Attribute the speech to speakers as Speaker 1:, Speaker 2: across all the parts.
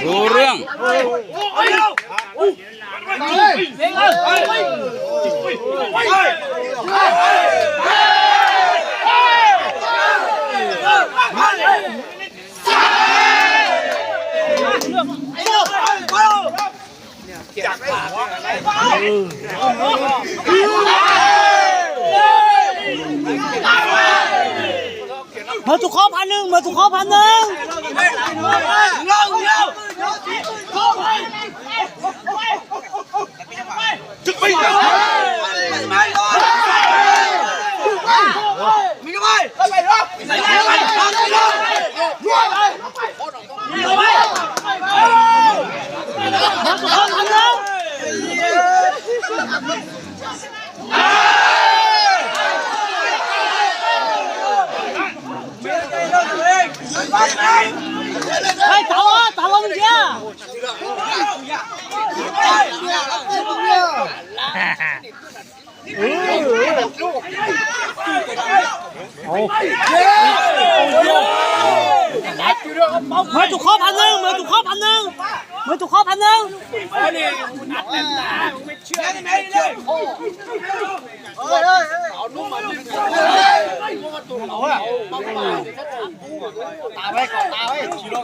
Speaker 1: รู้เรื่อง
Speaker 2: มาตุกข้อ1,000มาตุกข้อ1,000哎，打我们家！มาตุกข้อ1,000มาตุกข้อ1,000มาตุกข้อ1,000ไม่เชื่อไม่เชื่อตาไว้ก่อนตาไว้กิโล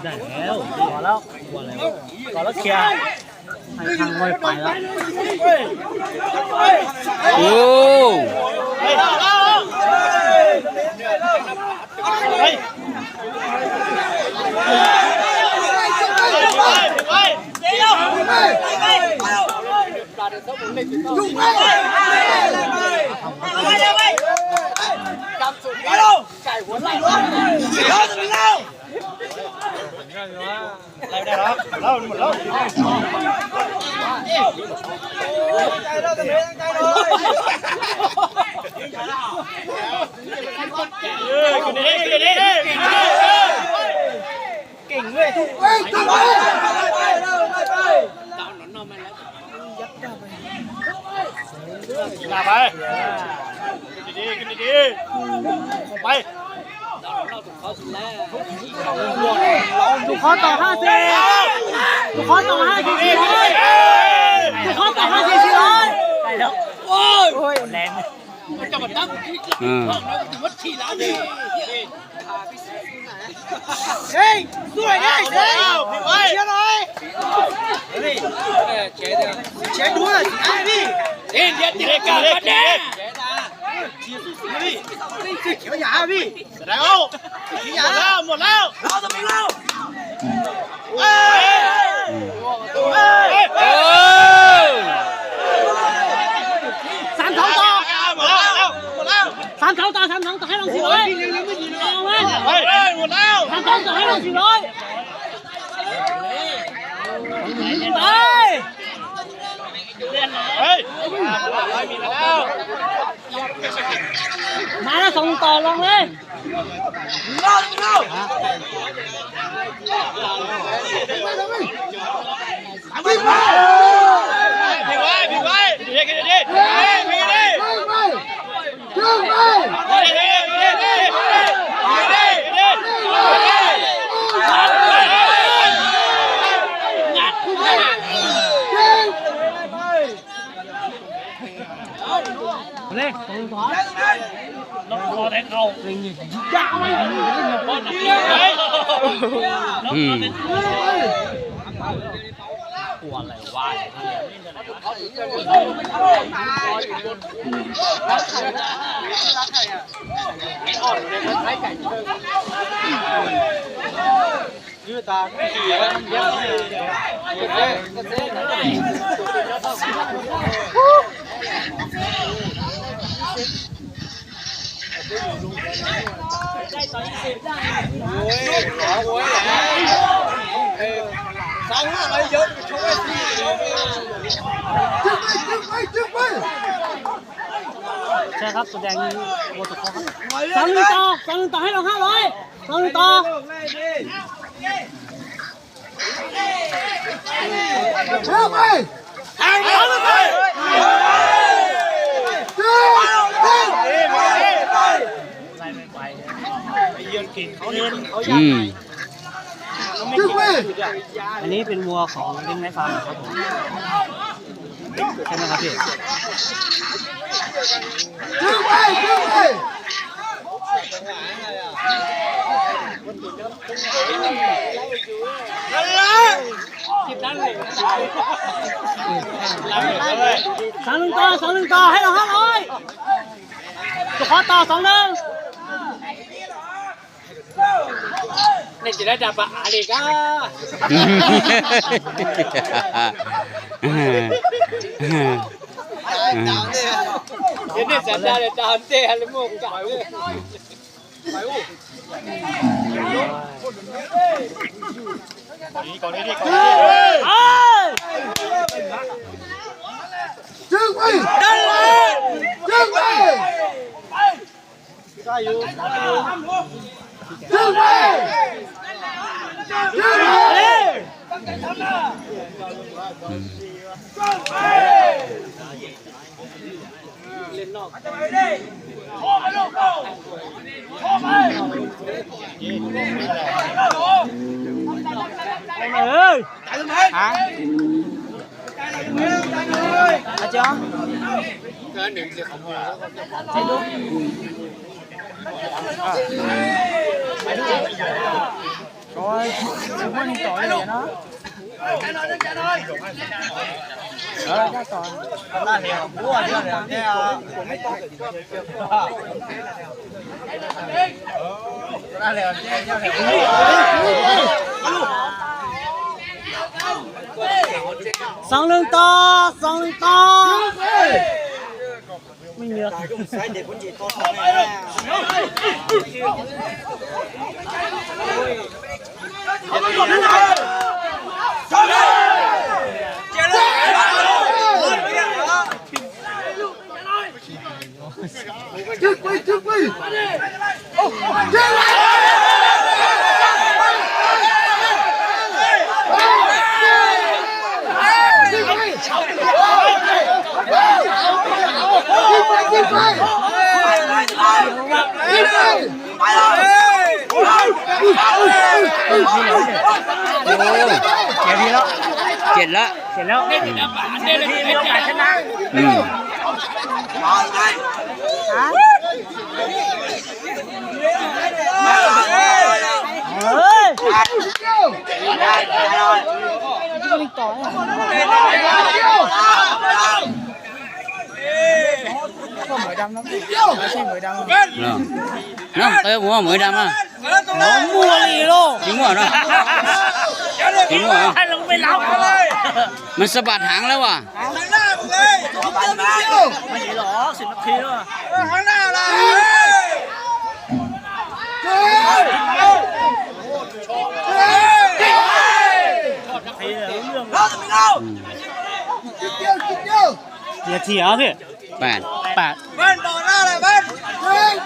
Speaker 2: ได้แล้วพอแล้วเคลียร์ให้ทางไว้ไปแล้ว
Speaker 1: โอ้เก่งเว้ยมาไปดีไปถูกข้อต่อ5เซนถูกข้อต่อ5เซนถูกข้อต่อ5เซนไปแล้วโอ้ยแรงมันจะมาตั้งที่วัดที่แล้วนี่เฮ้ยสวยได้เฮ้ยเชียร์หน่อยนี่เชียร์ดูหน่อยพี่เอ็นเดียร์เก่งกันแน่นี่เขียวหยาพี่แล้วหมดแล้วเราจะไม่เล่า3 2 ต่อหมดแล้ว3 2 ต่อให้ลง400เอาไหมหมดแล้ว3 2 ต่อให้ลง400ไปเฮ้ยมีแล้วมาแล้วส่งต่อลงเลยพี่ไว้เลยลงคอแทงเข่ายิงยากไหมกลัวอะไรวะยืดตาขี่แล้วเย็บได้ต่อ20ได้โอ้ย3 5อะไรเยอะช่วยจึ๊กไปใช่ครับแสดงโมตุคอ3 ต่อให้เรา500 3 ต่อเชื่อไปแทงไป เขาเล่นเขาอยาก
Speaker 3: อืม
Speaker 2: อันนี้เป็นวัวของเล่นไม้ฟาร์มครับผมใช่ไหมครับพี่
Speaker 1: 2-1 ต่อให้เรา500สุขอต่อ2-1นี่จะได้จับอะไรกันini saja ada cantik hal muka. Aja. Cái đừng sẽ không chạy luôn. Rồi, đừng có đi tội gì nó. Chạy rồi. Ra còn. Ra thì không búa chứ là cái ra liền Song lưng toไม่มีอะไรก็ใช้เด็กคนจีโตสองเจ็ดแล้วได้ทีละบาทได้เลยไม่จ่ายชนะmới đâm lắm, xe mới đâm.
Speaker 3: Nó tới mua mới đâm à?
Speaker 1: Nó mua gì luôn?
Speaker 3: Chính rồi đó. Chính rồi.
Speaker 1: Hay là mới lắm.
Speaker 3: Mình sắp bạt hàngแล้วà?
Speaker 1: Mày vậy lỏ, xịt mất khí luôn. Hàng nào là? Dạ thì hảพี่
Speaker 3: 8
Speaker 1: 8 Bên đỏ ra này bên Bên